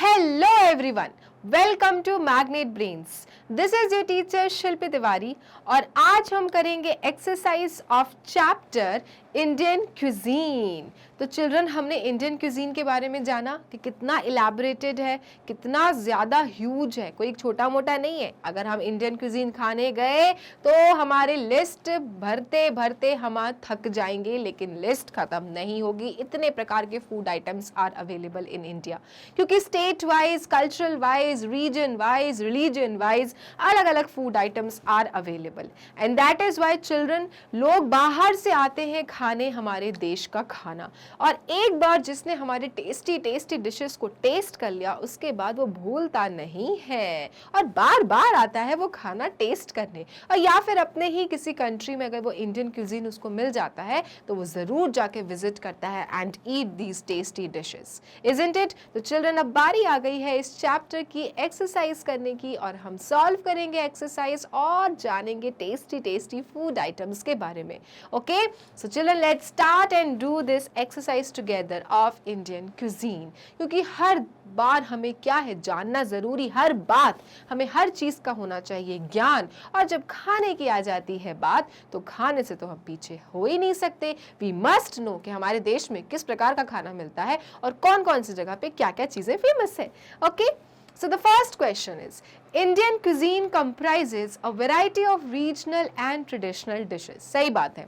Hello everyone, welcome to Magnet Brains. This is your teacher शिल्पी तिवारी और आज हम करेंगे exercise of chapter Indian cuisine. तो चिल्ड्रन, हमने इंडियन क्यूजीन के बारे में जाना कि कितना इलेबोरेटेड है, कितना ज़्यादा ह्यूज है, कोई छोटा मोटा नहीं है। अगर हम इंडियन क्यूजीन खाने गए तो हमारी लिस्ट भरते भरते हम थक जाएंगे, लेकिन लिस्ट खत्म नहीं होगी। इतने प्रकार के food items are available in India, क्योंकि state wise, cultural wise, region wise, religion wise अलग अलग food items are available. And that is why children, लोग बाहर से आते हैं खाने हमारे देश का खाना, और एक बार जिसने हमारे टेस्टी टेस्टी डिशेस को टेस्ट कर लिया उसके बाद वो भूलता नहीं है और बार बार आता है वो खाना टेस्ट करने। और या फिर अपने ही किसी कंट्री में अगर वो इंडियन क्यूजीन उसको मिल जाता है तो वो जरूर जाके विजिट करता है and eat these tasty dishes, isn't it? तो चिल्ड्रन, अब बारी आ गई है इस चैप्टर की एक्सरसाइज करने की, और हम सॉल्व करेंगे एक्सरसाइज और जानेंगे टेस्टी टेस्टी फूड आइटम्स के बारे में। Okay, so children, let's start and do this exercise together of Indian cuisine. क्योंकि हर बार हमें क्या है जानना जरूरी, हर बात हमें, हर चीज का होना चाहिए ज्ञान। और जब खाने की आ जाती है बात तो खाने से तो हम पीछे हो ही नहीं सकते। वी मस्ट नो कि हमारे देश में किस प्रकार का खाना मिलता है और कौन कौन सी जगह पे क्या क्या चीजें फेमस है। Okay, so the first question is, Indian cuisine comprises a variety of regional and traditional dishes. सही बात है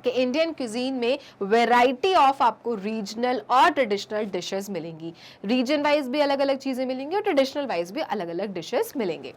कि इंडियन क्यूजीन में वैरायटी ऑफ आपको रीजनल और ट्रेडिशनल डिशेस मिलेंगी। रीजन वाइज भी अलग अलग चीजें मिलेंगी और ट्रेडिशनल वाइज भी अलग अलग डिशेस मिलेंगे।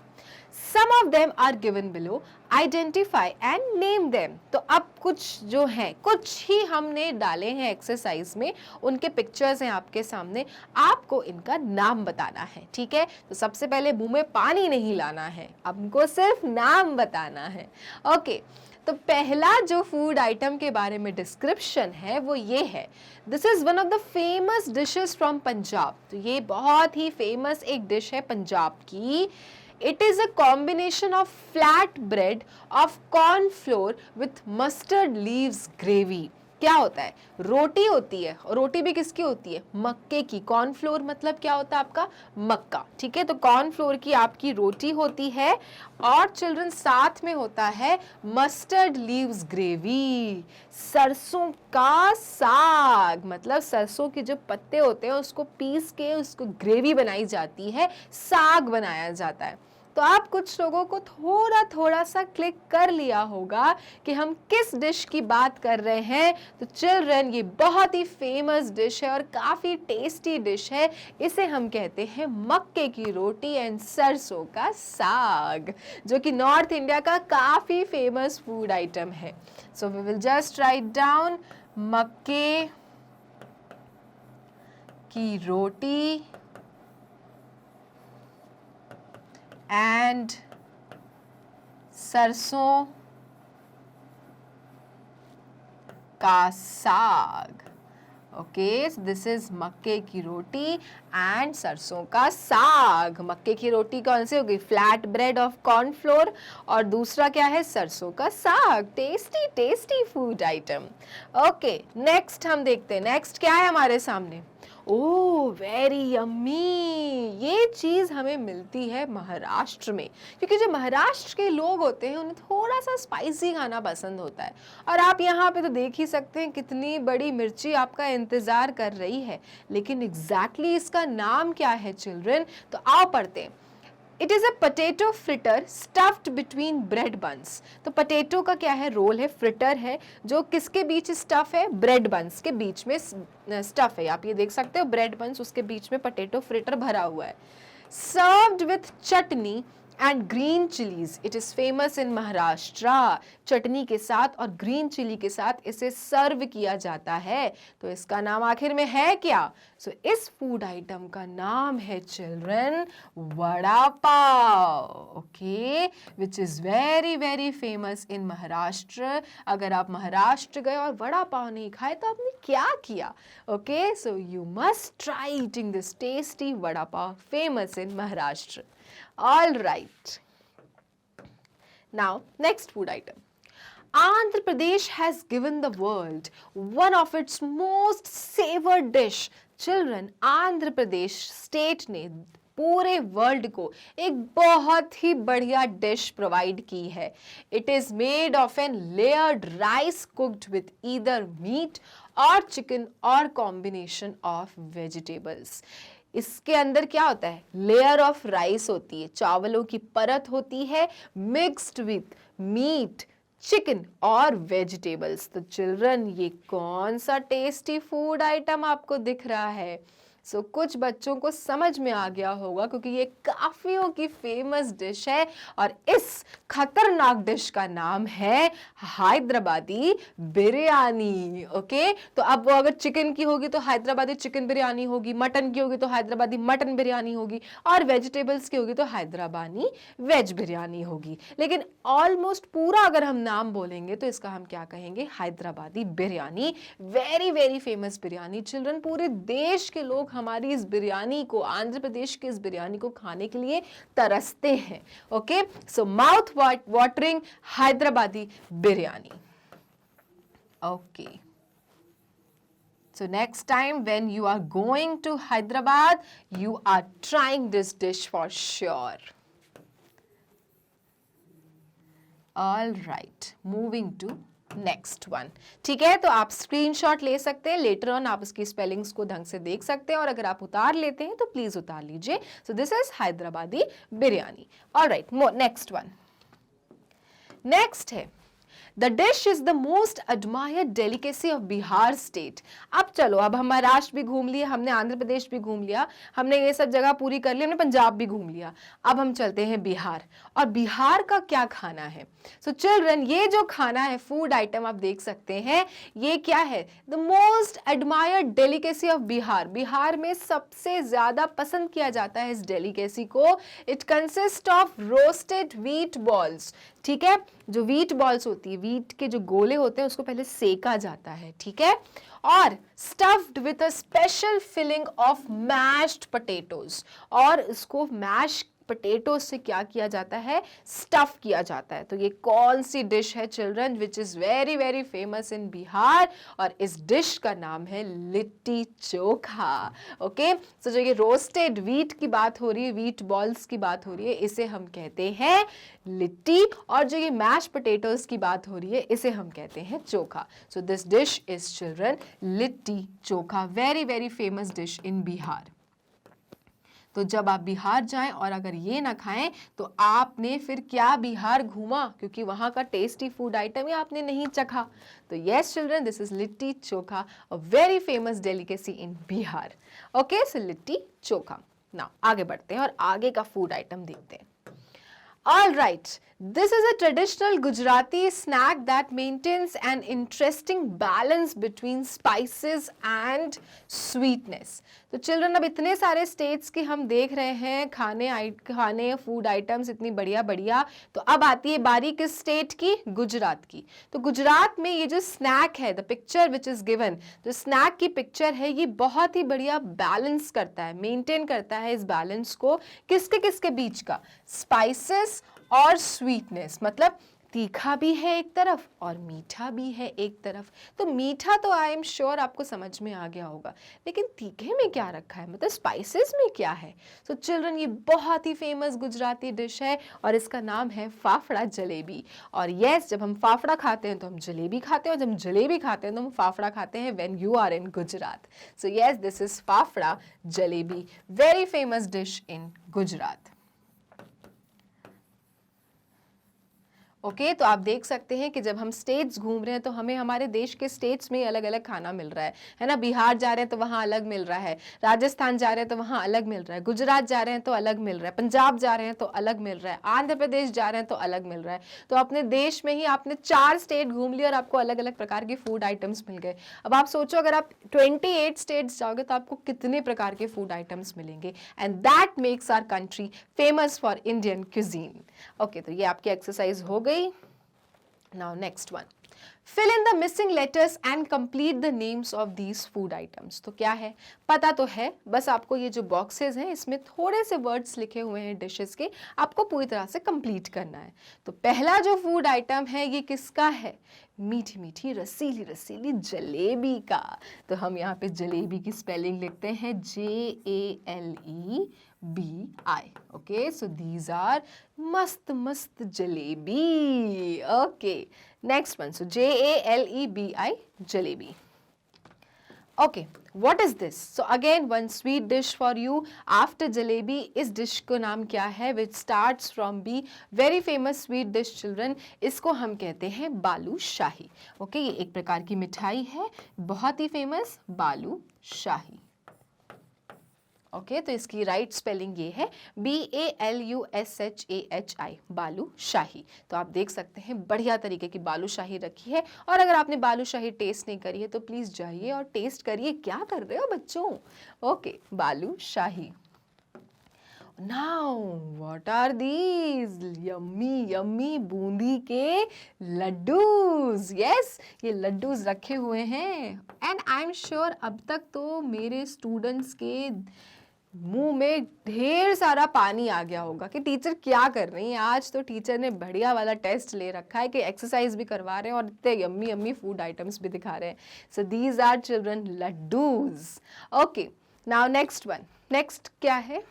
Some of them are given below, identify and name them. तो अब कुछ जो है, कुछ ही हमने डाले हैं एक्सरसाइज में, उनके पिक्चर्स हैं आपके सामने, आपको इनका नाम बताना है। ठीक है, तो सबसे पहले मुंह में पानी नहीं लाना है, हमको सिर्फ नाम बताना है। ओके, तो पहला जो फूड आइटम के बारे में डिस्क्रिप्शन है वो ये है, this is one of the famous dishes from Punjab. तो ये बहुत ही फेमस एक डिश है पंजाब की। It is a combination of flat bread of corn flour with mustard leaves gravy. क्या होता है? रोटी होती है, और रोटी भी किसकी होती है? मक्के की। कॉर्नफ्लोर मतलब क्या होता है? आपका मक्का। ठीक है, तो कॉर्नफ्लोर की आपकी रोटी होती है, और चिल्ड्रन साथ में होता है मस्टर्ड लीव्स ग्रेवी, सरसों का साग। मतलब सरसों के जो पत्ते होते हैं उसको पीस के उसको ग्रेवी बनाई जाती है, साग बनाया जाता है। तो आप कुछ लोगों को थोड़ा थोड़ा सा क्लिक कर लिया होगा कि हम किस डिश की बात कर रहे हैं। तो चिल्ड्रन, ये बहुत ही फेमस डिश है और काफ़ी टेस्टी डिश है। इसे हम कहते हैं मक्के की रोटी एंड सरसों का साग, जो कि नॉर्थ इंडिया का काफ़ी फेमस फूड आइटम है। So we will just write down मक्के की रोटी and सरसों का साग। ओके, दिस इज मक्के की रोटी एंड सरसों का साग। मक्के की रोटी कौन सी होगी? फ्लैट ब्रेड ऑफ कॉर्नफ्लोर, और दूसरा क्या है? सरसों का साग। Tasty tasty food item. Okay, next हम देखते हैं, नेक्स्ट क्या है हमारे सामने। ओह, वेरी यम्मी। ये चीज़ हमें मिलती है महाराष्ट्र में, क्योंकि जो महाराष्ट्र के लोग होते हैं उन्हें थोड़ा सा स्पाइसी खाना पसंद होता है। और आप यहाँ पे तो देख ही सकते हैं कितनी बड़ी मिर्ची आपका इंतज़ार कर रही है। लेकिन एग्जैक्टली इसका नाम क्या है चिल्ड्रन? तो आओ पढ़ते हैं। It is a potato fritter stuffed between bread buns. तो पोटैटो का क्या है? रोल है, फ्रिटर है, जो किसके बीच स्टफ है? ब्रेड बंस के बीच में स्टफ है। आप ये देख सकते हो, ब्रेड बंस, उसके बीच में पोटैटो फ्रिटर भरा हुआ है। Served with chutney and green chillies. It is famous in Maharashtra. Chutney के साथ और ग्रीन चिली के साथ इसे सर्व किया जाता है। तो इसका नाम आखिर में है क्या? सो इस फूड आइटम का नाम है children vada pav. Okay, which is very very famous in Maharashtra. अगर आप महाराष्ट्र गए और वड़ा पाव नहीं खाए तो आपने क्या किया? Okay, so you must try eating this tasty vada pav, famous in Maharashtra. All right. Now, next food item. Andhra Pradesh has given the world one of its most savored dish, children, Andhra Pradesh state ने पूरे वर्ल्ड को एक बहुत ही बढ़िया dish provide की है. It is made of an layered rice cooked with either meat और chicken और कॉम्बिनेशन ऑफ वेजिटेबल्स. इसके अंदर क्या होता है? लेयर ऑफ राइस होती है, चावलों की परत होती है, मिक्स्ड विथ मीट, चिकन और वेजिटेबल्स. तो चिल्ड्रन, ये कौन सा टेस्टी फूड आइटम आपको दिख रहा है? सो कुछ बच्चों को समझ में आ गया होगा क्योंकि ये काफियों की फेमस डिश है और इस खतरनाक डिश का नाम है हैदराबादी बिरयानी. ओके, तो अब वो अगर चिकन की होगी तो हैदराबादी चिकन बिरयानी होगी, मटन की होगी तो हैदराबादी मटन बिरयानी होगी और वेजिटेबल्स की होगी तो हैदराबादी वेज बिरयानी होगी. लेकिन ऑलमोस्ट पूरा अगर हम नाम बोलेंगे तो इसका हम क्या कहेंगे? Hyderabadi biryani. Very very famous biryani. Children, पूरे देश के लोग हमारी इस बिरयानी को, आंध्र प्रदेश की इस बिरयानी को खाने के लिए तरसते हैं. Okay, so mouth watering Hyderabadi biryani. Okay, so next time when you are going to Hyderabad, you are trying this dish for sure. All right, moving to next one. ठीक है, तो आप स्क्रीनशॉट ले सकते हैं, लेटर ऑन आप उसकी स्पेलिंग्स को ढंग से देख सकते हैं और अगर आप उतार लेते हैं तो प्लीज उतार लीजिए. सो this is Hyderabadi biryani. Alright, next one. Next है The dish is the most admired delicacy of Bihar state. अब चलो, अब हम महाराष्ट्र भी घूम लिए, हमने आंध्र प्रदेश भी घूम लिया, हमने ये सब जगह पूरी कर ली, हमने पंजाब भी घूम लिया. अब हम चलते हैं बिहार. और बिहार का क्या खाना है? सो चिल्ड्रन, ये जो खाना है, फूड आइटम आप देख सकते हैं, ये क्या है? The most admired delicacy of Bihar. Bihar में सबसे ज्यादा पसंद किया जाता है इस डेलिकेसी को. It consist of roasted wheat balls. ठीक है, जो व्हीट बॉल्स होती है, व्हीट के जो गोले होते हैं, उसको पहले सेका जाता है. ठीक है, और stuffed with a special filling of mashed potatoes. और इसको मैश पोटैटो से क्या किया जाता है? स्टफ किया जाता है. तो ये कौन सी डिश है children which is very very famous इन बिहार? और इस डिश का नाम है लिट्टी चोखा. ओके, सो जो ये रोस्टेड व्हीट की बात हो रही है, व्हीट बॉल्स की बात हो रही है, इसे हम कहते हैं लिट्टी. और जो ये मैश पोटैटोज की बात हो रही है, इसे हम कहते हैं chokha. So this dish is children litti chokha. Very very famous dish in Bihar. तो जब आप बिहार जाएं और अगर ये ना खाएं तो आपने फिर क्या बिहार घूमा? क्योंकि वहां का टेस्टी फूड आइटम ही आपने नहीं चखा. तो yes children, this is litti chokha, a very famous delicacy in Bihar. Okay, so litti chokha. Now आगे बढ़ते हैं और आगे का फूड आइटम देखते हैं. All right, this is a traditional Gujarati snack that maintains an interesting balance between spices and sweetness. तो children, अब इतने सारे स्टेट्स की हम देख रहे हैं खाने फूड आइटम्स इतनी बढ़िया बढ़िया. तो अब आती है बारी किस स्टेट की? गुजरात की. तो गुजरात में ये जो स्नैक है, the picture which is given, जो स्नैक की पिक्चर है, ये बहुत ही बढ़िया बैलेंस करता है, मेंटेन करता है इस बैलेंस को. किसके किसके बीच का? स्पाइसेस और स्वीटनेस. मतलब तीखा भी है एक तरफ और मीठा भी है एक तरफ. तो मीठा तो आई एम श्योर आपको समझ में आ गया होगा, लेकिन तीखे में क्या रखा है, मतलब स्पाइसेस में क्या है? सो चिल्ड्रन, ये बहुत ही फेमस गुजराती डिश है और इसका नाम है फाफड़ा जलेबी. और यस, जब हम फाफड़ा खाते हैं तो हम जलेबी खाते हैं, और जब हम जलेबी खाते हैं तो हम फाफड़ा खाते हैं when you are in Gujarat. So yes, this is fafda jalebi, very famous dish in Gujarat. Okay, तो आप देख सकते हैं कि जब हम स्टेट्स घूम रहे हैं तो हमें हमारे देश के स्टेट्स में अलग अलग खाना मिल रहा है ना. बिहार जा रहे हैं तो वहाँ अलग मिल रहा है, राजस्थान जा रहे हैं तो वहाँ अलग मिल रहा है, गुजरात जा रहे हैं तो अलग मिल रहा है, पंजाब जा रहे हैं तो अलग मिल रहा है, आंध्र प्रदेश जा रहे हैं तो अलग मिल रहा है. तो अपने देश में ही आपने 4 स्टेट घूम लिए और आपको अलग अलग प्रकार के फूड आइटम्स मिल गए. अब आप सोचो, अगर आप 28 स्टेट्स जाओगे तो आपको कितने प्रकार के फूड आइटम्स मिलेंगे. And that makes our country famous for Indian cuisine. Okay, तो ये आपकी एक्सरसाइज हो गई. Now next one. Fill in the missing letters and complete the names of these food items. तो क्या है, पता तो है, बस आपको ये जो बॉक्सेस हैं इसमें थोड़े से वर्ड्स लिखे हुए हैं डिशेस के, आपको पूरी तरह से कंप्लीट करना है। तो पहला जो फूड आइटम है ये किसका है, मीठी मीठी रसीली रसीली जलेबी का। तो हम यहाँ पे जलेबी की स्पेलिंग लिखते हैं JALEBI। Okay, so these are मस्त मस्त jalebi. Okay, next one, so JALEBI, jalebi. Okay, what is this? So again one sweet dish for you after jalebi. इस dish को नाम क्या है, which starts from B, very famous sweet dish children. इसको हम कहते हैं बालू शाही। ओके, ये एक प्रकार की मिठाई है, बहुत ही फेमस, बालू शाही। ओके, तो इसकी राइट स्पेलिंग ये है BALUSHAHI, बालू शाही। तो आप देख सकते हैं बढ़िया तरीके की बालू शाही रखी है, और अगर आपने बालू शाही टेस्ट नहीं करी है तो प्लीज़ जाइए और टेस्ट करिए। क्या कर रहे हो बच्चों? ओके, बालू शाही। Now, what are these? Yummy, yummy Bundi के लड्डूज। Yes, ये लड्डूज रखे हुए हैं, and I'm sure अब तक तो मेरे स्टूडेंट्स के मुंह में ढेर सारा पानी आ गया होगा कि टीचर क्या कर रही हैं। आज तो टीचर ने बढ़िया वाला टेस्ट ले रखा है कि एक्सरसाइज भी करवा रहे हैं और इतने यम्मी यम्मी फूड आइटम्स भी दिखा रहे हैं। So these are children laddoos. Okay, now next one, next क्या है,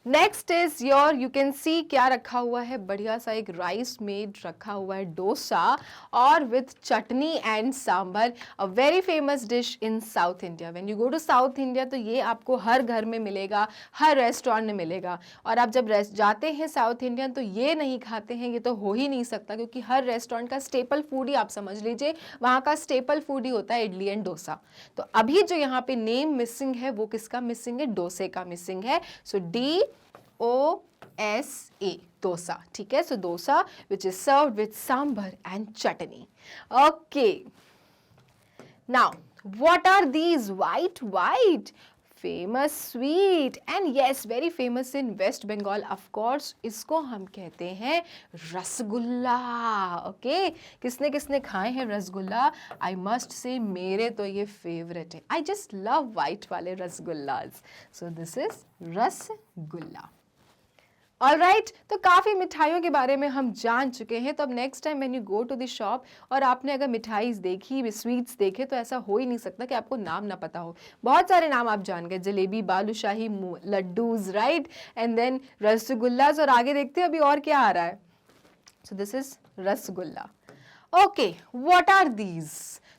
next is your, you can see क्या रखा हुआ है, बढ़िया सा एक राइस मेड रखा हुआ है, डोसा, और with chutney and sambar, a very famous dish in South India. When you go to South India तो ये आपको हर घर में मिलेगा, हर रेस्टोरेंट में मिलेगा, और आप जब जाते हैं साउथ इंडियन तो ये नहीं खाते हैं, ये तो हो ही नहीं सकता, क्योंकि हर रेस्टोरेंट का स्टेपल फूड ही आप समझ लीजिए, वहाँ का स्टेपल फूड ही होता है इडली एंड डोसा। तो अभी जो यहाँ पे नेम मिसिंग है वो किसका मिसिंग है, डोसे का मिसिंग है। सो DOSA, डोसा, ठीक है। So dosa which is served with sambar and chutney. Okay, now what are these, white famous sweet, and yes very famous in West Bengal of course, इसको हम कहते हैं रसगुल्ला। ओके, किसने किसने खाए हैं रसगुल्ला? आई मस्ट से मेरे तो ये फेवरेट है, आई जस्ट लव वाइट वाले rasgullas. So this is rasgulla. Alright, तो काफ़ी मिठाइयों के बारे में हम जान चुके हैं। तो अब next time when you go to the shop और आपने अगर मिठाई देखी, स्वीट्स देखे, तो ऐसा हो ही नहीं सकता कि आपको नाम ना पता हो। बहुत सारे नाम आप जान गए, jalebi, balushahi, laddoos, right, and then rasgullas, और आगे देखते हैं अभी और क्या आ रहा है। So this is rasgulla. Okay, what are these?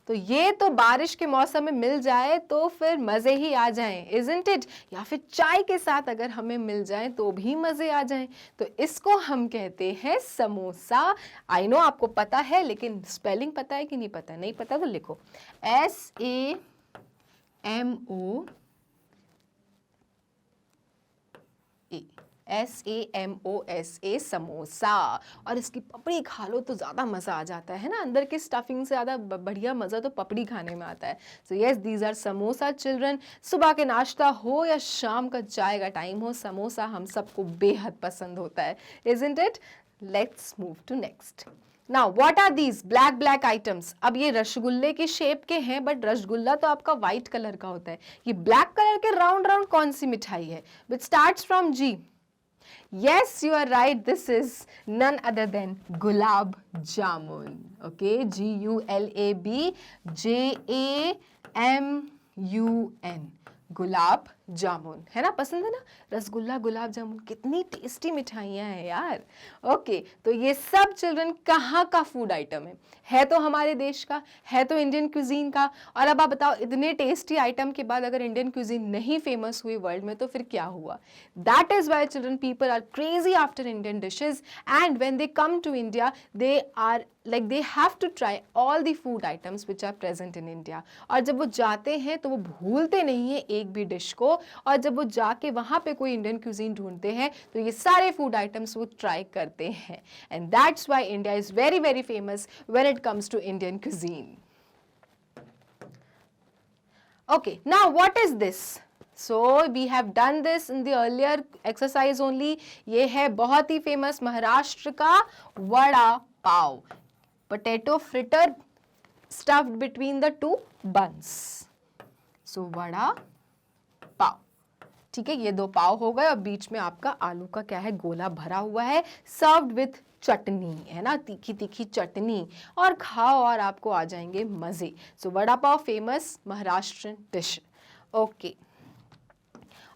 तो ये तो बारिश के मौसम में मिल जाए तो फिर मज़े ही आ जाएं, इज़न्ट इट? या फिर चाय के साथ अगर हमें मिल जाए तो भी मज़े आ जाएं। तो इसको हम कहते हैं समोसा। आई नो आपको पता है, लेकिन स्पेलिंग पता है कि नहीं पता? नहीं पता तो लिखो SAMOSA, समोसा। और इसकी पपड़ी खा लो तो ज़्यादा मज़ा आ जाता है ना, अंदर के स्टफिंग से ज़्यादा बढ़िया मज़ा तो पपड़ी खाने में आता है। So yes, these are samosa children. सुबह के नाश्ता हो या शाम का चाय का टाइम हो, समोसा हम सबको बेहद पसंद होता है, isn't it? Let's move to next. Now what are these black items? अब ये रसगुल्ले की शेप के हैं, बट रसगुल्ला तो आपका व्हाइट कलर का होता है। ये ब्लैक कलर के राउंड राउंड कौन सी मिठाई है, विच starts from G? Yes, you are right. This is none other than gulab jamun. Okay, GULABJAMUN, gulab jamun, है ना? पसंद है ना रसगुल्ला, गुलाब जामुन, कितनी टेस्टी मिठाइयाँ हैं यार। ओके, तो ये सब चिल्ड्रन कहाँ का फूड आइटम है तो हमारे देश का, है तो इंडियन क्यूजीन का। और अब आप बताओ, इतने टेस्टी आइटम के बाद अगर इंडियन क्यूजीन नहीं फेमस हुई वर्ल्ड में तो फिर क्या हुआ? That is why children people are crazy after Indian dishes, and when they come to India they are like they have to try all the food items which are present in India। और जब वो जाते हैं तो वो भूलते नहीं है एक भी डिश को, और जब वो जाके वहाँ पे कोई इंडियन क्यूजीन ढूंढते हैं तो ये सारे फूड आइटम्स वो ट्राई करते हैं, and that's why India is very very famous when it comes to Indian cuisine. Okay, now what is this? So we have done this in the earlier exercise only। ये है बहुत ही famous Maharashtra का vada pav, potato fritter stuffed between the two buns. So vada pav, ठीक है, ये 2 पाव हो गए और बीच में आपका आलू का क्या है, गोला भरा हुआ है, सर्व्ड विथ चटनी, है ना, तीखी तीखी चटनी, और खाओ और आपको आ जाएंगे मजे। So vada pav famous Maharashtrian dish. Okay,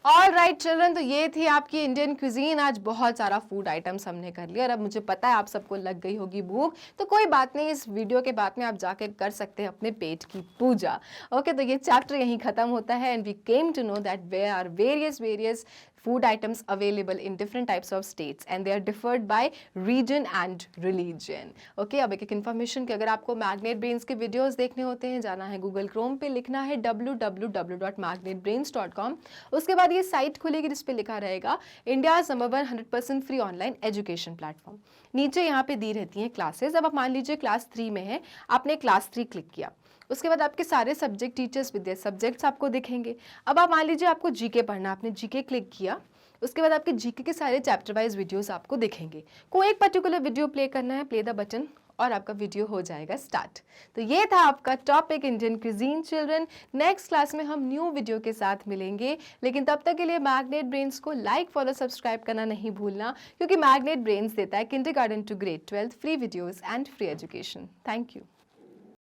all right children, तो ये थी आपकी इंडियन क्विजीन। आज बहुत सारा फूड आइटम्स हमने कर लिया और अब मुझे पता है आप सबको लग गई होगी भूख, तो कोई बात नहीं, इस वीडियो के बाद में आप जाके कर सकते हैं अपने पेट की पूजा। ओके, तो ये चैप्टर यहीं खत्म होता है and we came to know that where are various food items available in different types of states and they are differed by region and religion. Okay, अब एक इन्फॉर्मेशन कि अगर आपको मैग्नेट ब्रेन्स के वीडियोस देखने होते हैं, जाना है गूगल क्रोम पे, लिखना है www.magnetbrains.com। उसके बाद ये साइट खुलेगी जिस पे लिखा रहेगा India number 1 100% free online education platform. नीचे यहाँ पे दी रहती हैं क्लासेस। अब आप मान लीजिए क्लास 3 में है, आपने क्लास 3 क्लिक किया, उसके बाद आपके सारे subject teachers with their subjects आपको दिखेंगे। अब आप मान लीजिए आपको जीके पढ़ना, आपने जीके क्लिक किया, उसके बाद आपके जीके के सारे चैप्टर वाइज वीडियोस आपको दिखेंगे। कोई एक पर्टिकुलर वीडियो प्ले करना है, प्ले द बटन और आपका वीडियो हो जाएगा स्टार्ट। तो ये था आपका topic Indian cuisine children. Next class में हम न्यू वीडियो के साथ मिलेंगे, लेकिन तब तक के लिए मैग्नेट ब्रेन्स को लाइक फॉलो सब्सक्राइब करना नहीं भूलना, क्योंकि मैग्नेट ब्रेन्स देता है kindergarten to grade 12 free videos and free education. Thank you.